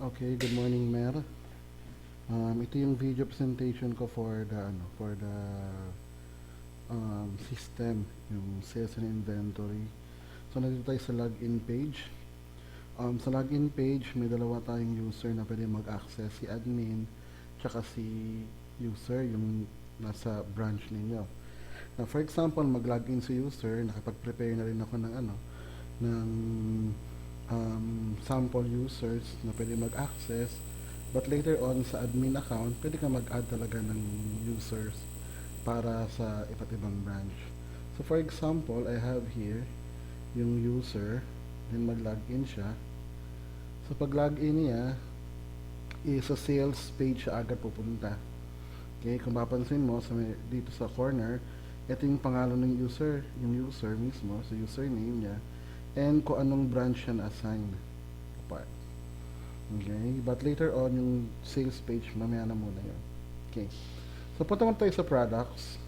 Okay, good morning, Mer. Ito yung video presentation ko for the system, yung sales and inventory. So, nandito tayo sa login page. Sa login page, may dalawa tayong user na pwede mag-access, si admin, tsaka si user, yung nasa branch ninyo. Now, for example, mag-login si user, nakapag-prepare na rin ako ng sample users na pwede mag-access, but later on sa admin account pwede ka mag-add talaga ng users para sa iba't ibang branch. So for example, I have here yung user, then mag-login siya. So pag login niya, sa sales page siya agad pupunta. Okay, kung mapansin mo dito sa corner, ito yung pangalan ng user, yung user mismo, so username niya, and kung anong branch siya na-assign. Okay, but later on, yung sales page, mamaya na muna yun. Okay, so punta tayo sa products.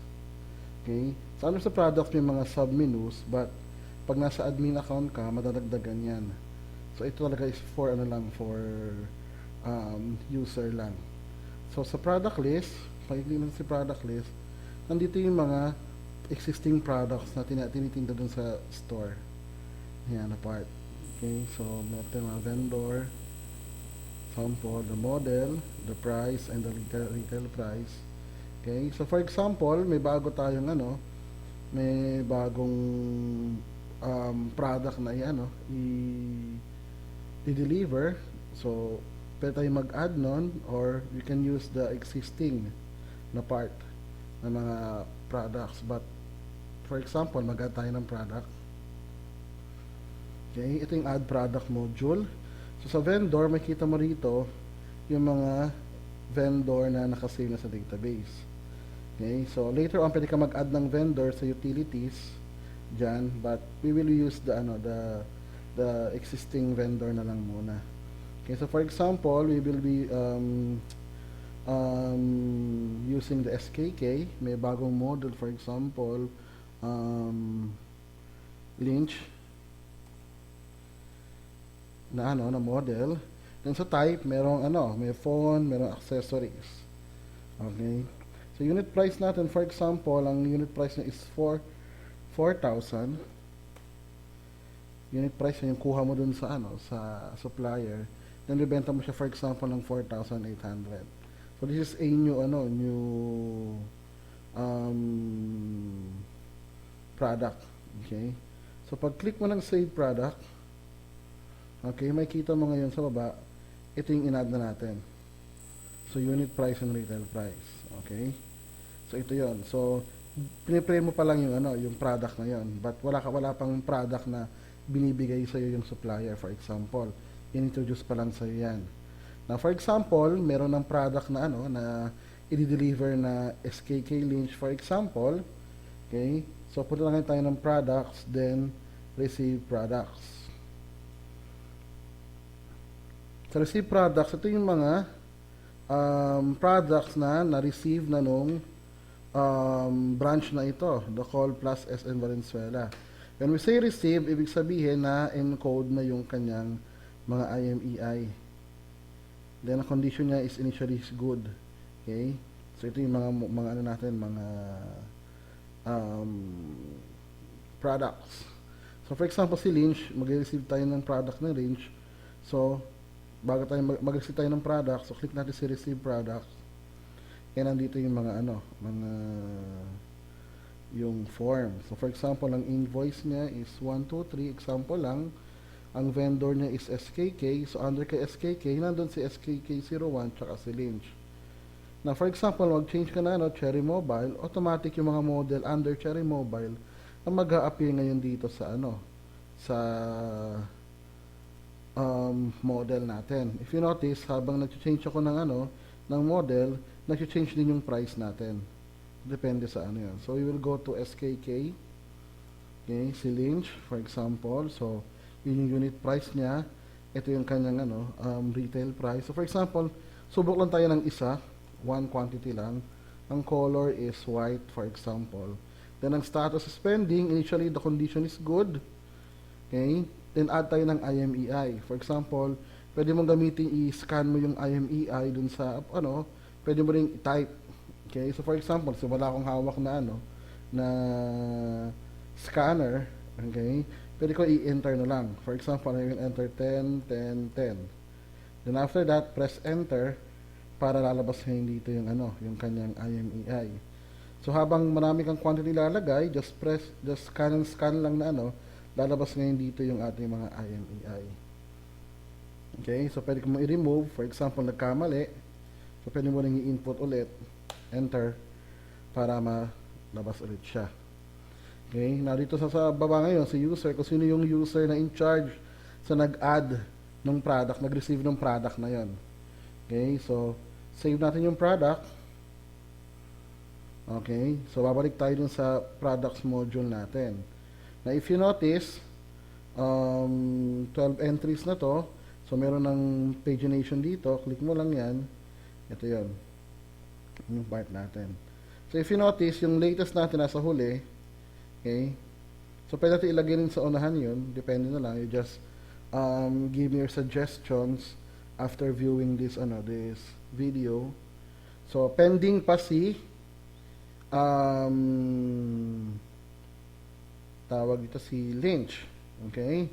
Okay, so ano sa products, may mga sub-menus, but pag nasa admin account ka, madadagdagan yan. So ito talaga is for user lang. So sa product list, pag tignan sa product list, nandito yung mga existing products na tinitinda dun sa store. Yan, apart. Okay, so meron mga vendor, sample, the model, the price, and the retail price. Okay, so for example, may bago tayong may bagong product na i-deliver. So, pwede tayo mag-add nun, or you can use the existing na part ng mga products. But, for example, mag-add tayo ng product. Okay, ito yung add product module. So sa vendor, makita mo rito yung mga vendor na nakasave na sa database. Okay, so later on pwede ka mag-add ng vendor sa utilities dyan, but we will use the existing vendor na lang muna. Okay, so for example, we will be using the SKK. May bagong model, for example, Lynch na model. Then sa type, merong may phone, merong accessories. Okay? So unit price natin, for example, ang unit price niya is 4,000. Unit price niya yung kuha mo dun sa sa supplier. Then ibenta mo siya, for example, ng 4,800. So this is a new product. Okay? So pag click mo ng save product, okay, makikita mo ngayon sa baba, ito yung in-add na natin. So, unit price and retail price. Okay? So, ito yon. So, pinipray mo pa lang yung product na yon. But, wala pang product na binibigay sa'yo yung supplier, for example. In-introduce pa lang sa'yo yan. Now, for example, meron ng product na na i-deliver na SKK Lynch, for example. Okay? So, punta lang tayo ng products, then receive products. Sa receive products, ito yung mga products na na-receive na nung branch na ito, the Call Plus SM Valenzuela. When we say receive, ibig sabihin na encode na yung kanyang mga IMEI. Then, ang condition niya is initially is good. Okay? So, ito yung mga products. So, for example, si Lynch, mag-receive tayo ng product ng Lynch. So, bago tayo mag-receive tayo ng product, so click natin si receive product. And nandito yung yung form. So for example, ang invoice niya is 123, example lang. Ang vendor niya is SKK, so under kay SKK, nandun si SKK01 tsaka si Lynch. Now for example, mag-change ka na Cherry Mobile, automatic yung mga model under Cherry Mobile ang mag-a-appear ngayon dito sa sa model natin. If you notice, habang nag-change ako ng model, nag-change din yung price natin. Depende sa yun. So, we will go to SKK. Okay, si Lynch, for example. So, yun yung unit price niya. Ito yung kanyang retail price. So, for example, subok lang tayo ng isa. One quantity lang. Ang color is white, for example. Then, ang status spending, initially, the condition is good. Okay? Then, add tayo ng IMEI. For example, pwede mong gamitin i-scan mo yung IMEI dun sa ano, pwede mo ring i-type. Okay? So for example, so wala akong hawak na ano na scanner, okay? Pwede ko i-enter na lang. For example, I will enter 10, 10, 10. Then after that, press enter para lalabas ngayon dito yung ano, yung kanyang IMEI. So habang marami kang quantity lalagay, just scan and scan lang na ano, lalabas ngayon dito yung ating mga IMEI. Okay, so pwede ko mo i-remove, for example, nagkamali, so pwede mo rin i-input ulit, enter, para malabas ulit siya. Okay, narito sa baba ngayon, si user, kung sino yung user na in charge sa nag-add ng product, nag-receive ng product na yon. Okay, so save natin yung product. Okay, so babalik tayo dun sa products module natin. Now if you notice, 12 entries na to, so meron ng pagination dito, click mo lang yan, ito yon, yung part natin. So if you notice, yung latest natin nasa huli, okay, so pwede natin ilagay rin sa unahan yun, depende na lang, you just give me your suggestions after viewing this video. So pending pa si tawag ito si Lynch. Okay,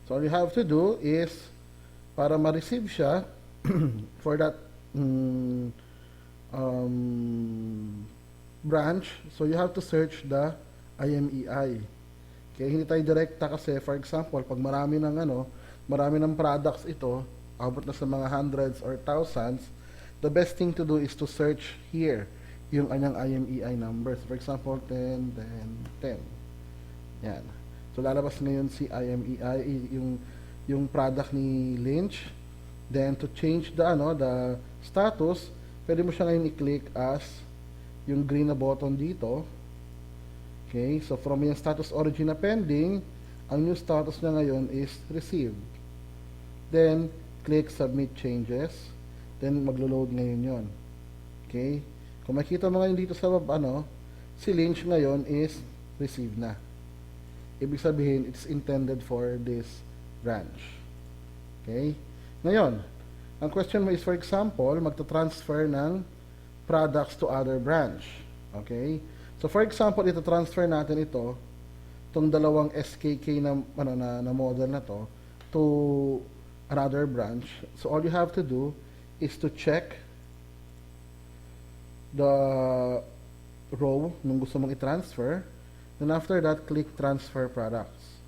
so all you have to do is para ma-receive siya for that branch, so you have to search the IMEI. Okay, hindi tayo direkta kasi for example, pag marami ng products ito, abot na sa mga hundreds or thousands, the best thing to do is to search here yung kanyang IMEI numbers. For example, 10, 10, 10. Yan. So lalabas ngayon si IMEI, yung product ni Lynch. Then to change the status, pwede mo siya ngayon i-click as yung green na button dito. Okay, so from yung status origin na pending, ang new status niya ngayon is received. Then click submit changes. Then maglo-load ngayon yon. Okay, kung makita mo ngayon dito sa si Lynch ngayon is received na. Ibig sabihin, it's intended for this branch. Okay? Ngayon, ang question mo is, for example, magta-transfer ng products to other branch. Okay? So, for example, ito-transfer natin itong dalawang SKK na model na to another branch. So, all you have to do is to check the row nung gusto mong i-transfer. Then after that, click transfer products.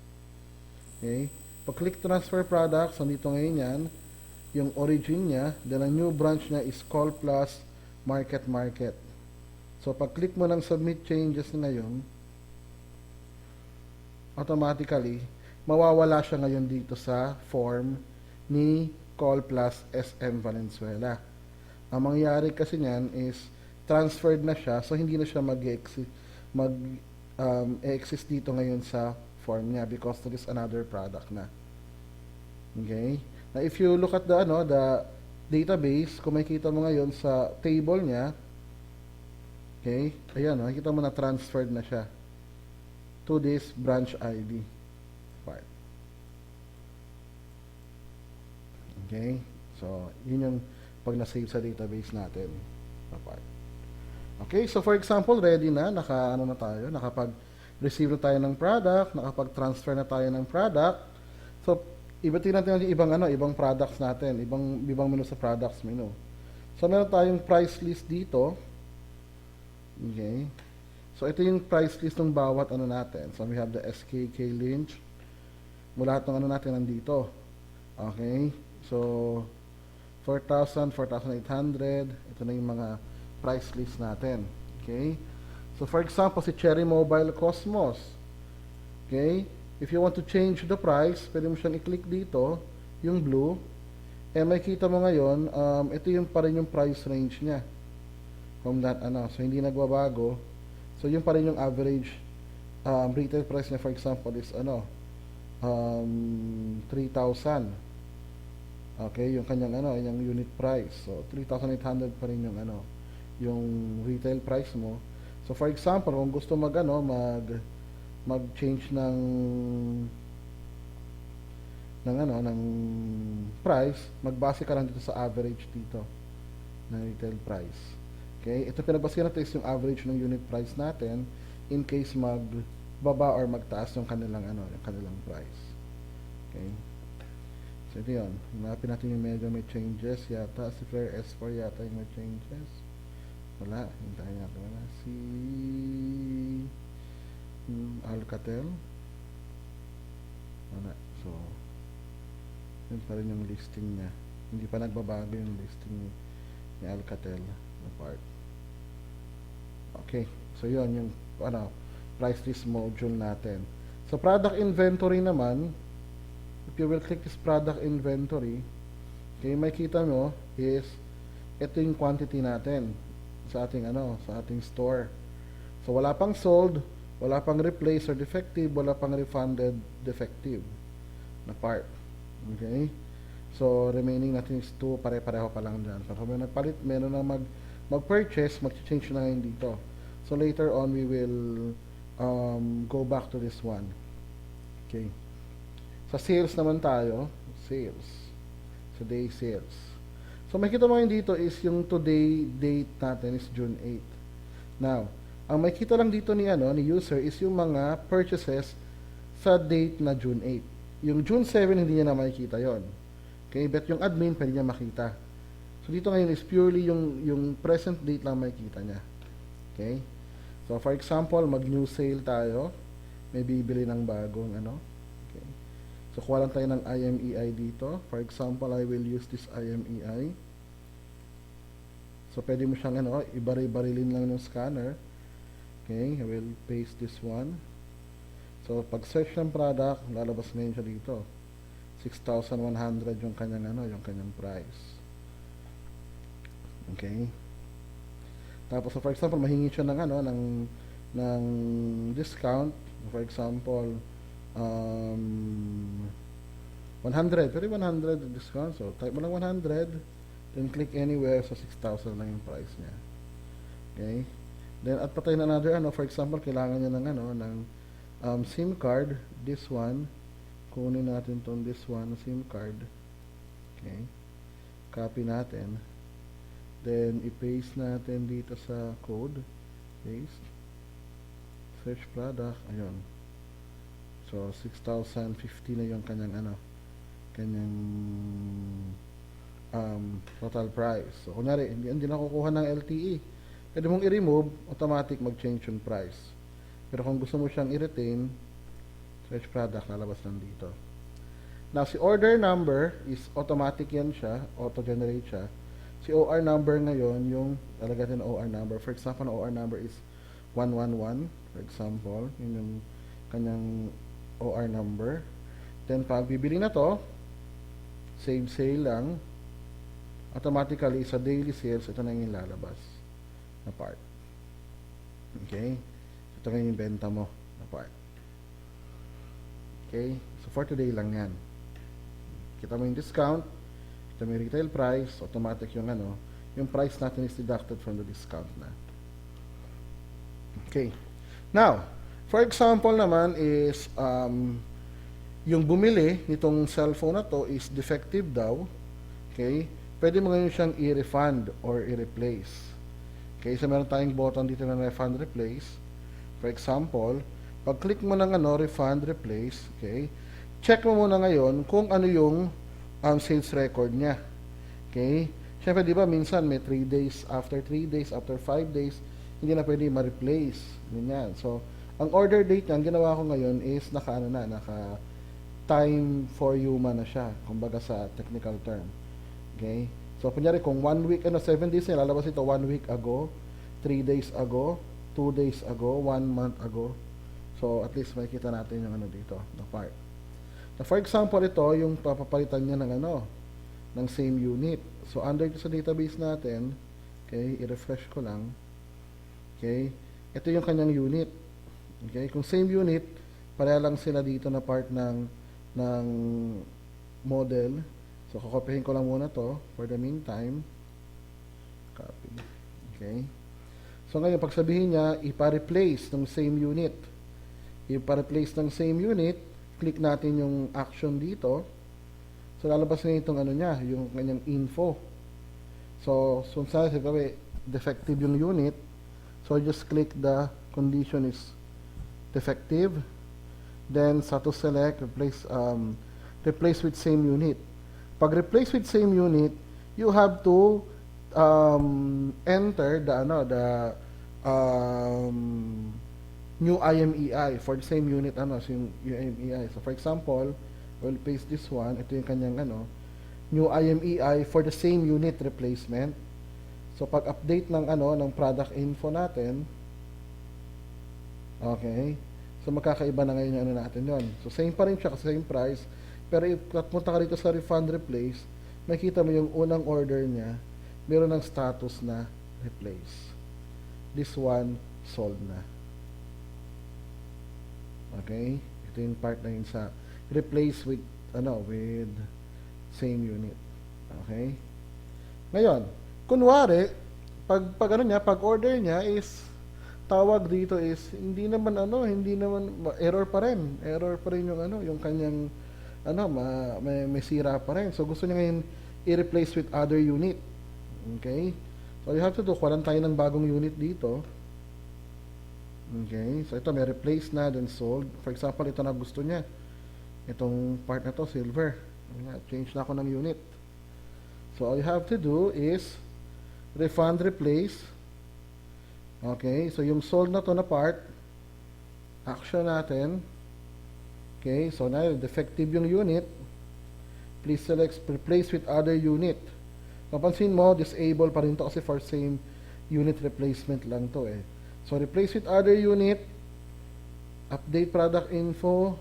Okay? Pag click transfer products, nandito ngayon yan, yung origin niya, then ang new branch niya is call plus market. So pag click mo ng submit changes ngayon, automatically, mawawala siya ngayon dito sa form ni call plus SM Valenzuela. Ang mangyayari kasi niyan is transferred na siya, so hindi na siya mag-exist dito ngayon sa form niya because there is another product na. Okay? Now, if you look at the database, kung makikita mo ngayon sa table niya, okay, ayan, makikita mo na transferred na siya to this branch ID part. Okay? So, yun yung pag na-save sa database natin na part. Okay, so for example, ready na, nakapag-receive na tayo ng product, nakapag-transfer na tayo ng product. So, ibatin natin yung ibang products natin, ibang menu sa products menu. So, meron tayong price list dito. Okay. So, ito yung price list ng bawat natin. So, we have the SKK Lynch. Lahat ng natin nandito. Okay. So, 4,000, 4,800. Ito na yung mga price list natin. Okay? So, for example, si Cherry Mobile Cosmos. Okay? If you want to change the price, pwede mo siyang i-click dito, yung blue. Makita mo ngayon, ito yung pa rin yung price range niya. From that, So, hindi nagbabago. So, yung pa rin yung average retail price niya, for example, is 3,000. Okay? Yung kanyang, yung unit price. So, 3,800 pa rin yung, yung retail price mo. So for example, kung gusto mag-change ng price, magbase ka lang dito sa average dito ng retail price. Okay? Ito pinabase natin is yung average ng unit price natin in case magbaba or magtaas yung kanilang yung kanilang price. Okay? So ito yun. Hanapin natin yung medyo may changes yata. Si Flare S4 yata yung may changes. Wala. Hintayin natin. Wala. Si Alcatel. Wala. So, yun pa rin yung listing niya. Hindi pa nagbabago yung listing ni Alcatel na part. Okay. So, yun yung price list module natin. So, product inventory naman, if you will click this product inventory, okay, makita mo is ito yung quantity natin sa ating sa ating store. So wala pang sold, wala pang replace or defective, wala pang refunded defective na part. Okay? So remaining natin is 2, pare-pareho pa lang diyan. So may nagpalit, meron na mag-purchase, mag-change na ngayon dito. So later on we will go back to this one. Okay. Sa sales naman tayo, sales. So day sales. So makikita mo yun dito is yung today date natin is June 8. Now, ang makikita lang dito ni user is yung mga purchases sa date na June 8. Yung June 7 hindi niya na makikita yon. Okay, but yung admin pwede niya makita. So dito ngayon is purely yung present date lang makikita niya. Okay? So for example, mag-new sale tayo. May bibili ng bagong So, kuha lang tayo ng IMEI dito. For example, I will use this IMEI. So, pwede mo siyang ibari-barilin lang ng scanner. Okay, I will paste this one. So, pag search ng product, lalabas ngayon siya dito. 6,100 yung kanyang yung kanyang price. Okay. Tapos, so for example, mahingi siya ng discount. For example, 100. Pero 100 discount. So, type mo lang 100. Then, click anywhere. So, 6,000 lang yung price niya. Okay? Then, at patay na another, for example, kailangan niya ng SIM card. This one. Kunin natin tong this one, SIM card. Okay? Copy natin. Then, i-paste natin dito sa code. Paste. Search product. Ayun. So, 6,050 na yung kanyang kanyang total price. So, kunyari, hindi nakukuha ng LTE. Pwede mong i-remove, automatic mag-change yung price. Pero kung gusto mo siyang i-retain, search product, lalabas lang dito. Now, si order number is automatic yan siya, auto-generate siya. Si OR number ngayon, yung lalagyan ng OR number. For example, ang OR number is 111. For example, yun yung kanyang OR number. Then, pag bibili na to, save sale lang, automatically, sa daily sales, ito na yung lalabas na part. Okay? Ito na yung benta mo na part. Okay? So, for today lang yan. Kita mo yung discount, kita mo yung retail price, automatic yung yung price natin is deducted from the discount na. Okay. Now, for example naman is, yung bumili nitong cellphone na to is defective daw. Okay? Pwede mo ngayon siyang i-refund or i-replace. Okay? So, meron tayong button dito na refund, replace. For example, pag-click mo ng refund, replace, okay? Check mo muna ngayon kung ano yung sales record niya. Okay? Siyempre, di ba, minsan may 3 days, after 5 days, hindi na pwede ma-replace. Ganyan. So, ang order date niya, ang ginawa ko ngayon is naka time for human na siya, kumbaga sa technical term. Okay? So, kunyari, kung 1 week, 7 days na, lalabas ito 1 week ago, 3 days ago, 2 days ago, 1 month ago. So, at least makikita natin yung dito, the part. Now, for example, ito, yung papapalitan niya ng same unit. So, under sa database natin, okay, i-refresh ko lang. Okay? Ito yung kanyang unit. Okay? Kung same unit, pareha lang sila dito na part ng model. So, kakopihin ko lang muna to for the meantime. Copy. Okay? So, ngayon, pag sabihin niya, ipa-replace ng same unit. Ipa-replace ng same unit, click natin yung action dito. So, lalabas na itong ano niya, yung kanyang info. So, sabi, defective yung unit. So, just click the condition is defective. Then, sa to select, replace with same unit. Pag replace with same unit, you have to enter the new IMEI for the same unit, so yung IMEI. So, for example, we'll paste this one. Ito yung kanyang new IMEI for the same unit replacement. So, pag-update ng product info natin, okay, so magkakaiba na ngayon yung natin yon. So, same pa rin siya kasi same price. Pero if punta ka rito sa refund replace, makita mo yung unang order niya, meron ng status na replace. This one, sold na. Okay? Ito yung part na yun sa replace with with same unit. Okay? Ngayon, kunwari, pag order niya is tawag dito is hindi naman error pa rin. Error pa rin yung kanyang may sira pa rin. So gusto niya ngayon i-replace with other unit. Okay? So you have to do, kuhanan tayo ng bagong unit dito. Okay? So ito may replace na, then sold. For example, ito na gusto niya. Itong part na to, silver. Change na ako ng unit. So all you have to do is refund replace. Okay? So yung sold na to na part, action natin. Okay? So na defective yung unit. Please select replace with other unit. Napansin mo, disable pa rin to kasi for same unit replacement lang to eh. So, replace with other unit, update product info,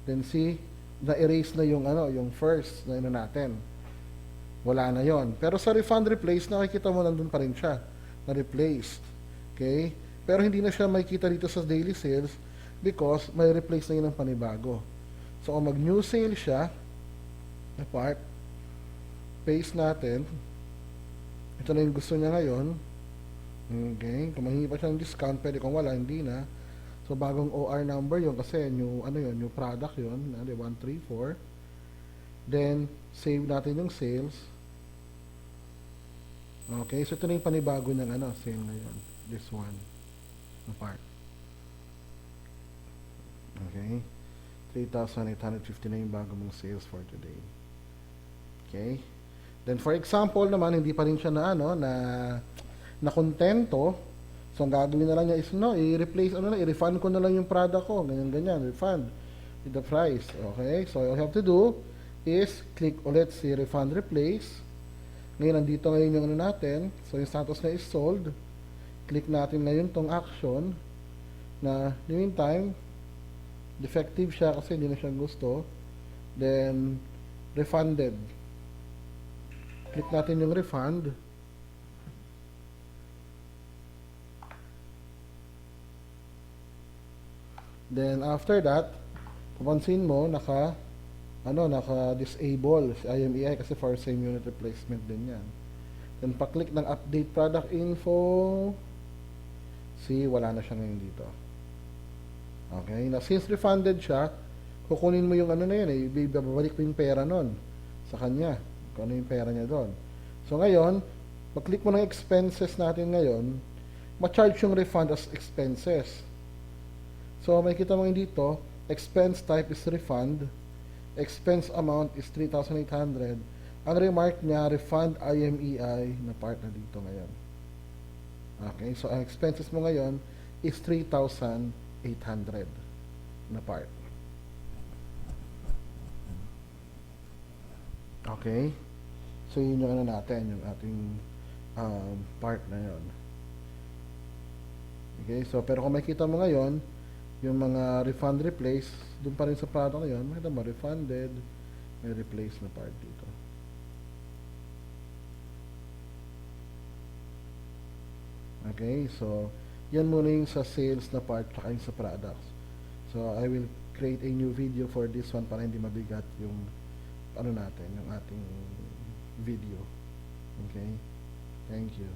then see, na-erase na yung first na natin. Wala na yon. Pero sa refund replace, nakikita mo nandun pa rin siya, na-replaced. Okay? Pero hindi na siya makikita dito sa daily sales because may replace na yun ng panibago. So, kung mag-new sale siya, na part, paste natin, ito na yung gusto niya ngayon. Okay, kung mahingi pa siya ng discount, pwede, kung wala, hindi na. So, bagong OR number yun kasi new product yun, 134. Then, save natin yung sales. Okay, so ito na yung panibago ng sale ngayon. This one, na part. Okay, 3,850 na yung bago mong sales for today. Okay, then for example naman, hindi pa rin siya na kontento. So, ang gagawin na lang niya is, i-replace, i-refund ko na lang yung product ko. Ganyan, refund with the price. Okay? So, all you have to do is click ulit si refund replace. Ngayon, nandito ngayon yung natin. So, yung status na is sold. Click natin ngayon tong action na, in the meantime, defective siya kasi hindi na siya gusto. Then, refunded. Click natin yung refund. Then, after that, papansin mo, naka-disable si IMEI kasi for same unit replacement din yan. Then, pa-click ng update product info. See, wala na siya ngayon dito. Okay? Now, since refunded siya, kukunin mo yung ibabalik mo yung pera nun sa kanya. Kung ano yung pera niya doon. So, ngayon, pag-click mo ng expenses natin ngayon, ma-charge yung refund as expenses. So, makikita mo dito, expense type is refund, expense amount is 3,800. Ang remark niya, refund IMEI na part na dito ngayon. Okay, so ang expenses mo ngayon is 3,800 na part. Okay, so yun yung natin, yung ating part na yun. Okay, so pero kung makikita mo ngayon, yung mga refund replace, doon pa rin sa product na yun, makita mo, refunded, may replace na part dito. Okay, so, yan muna yung sa sales na part, tsaka yung sa products. So, I will create a new video for this one para hindi mabigat yung, yung ating video. Okay, thank you.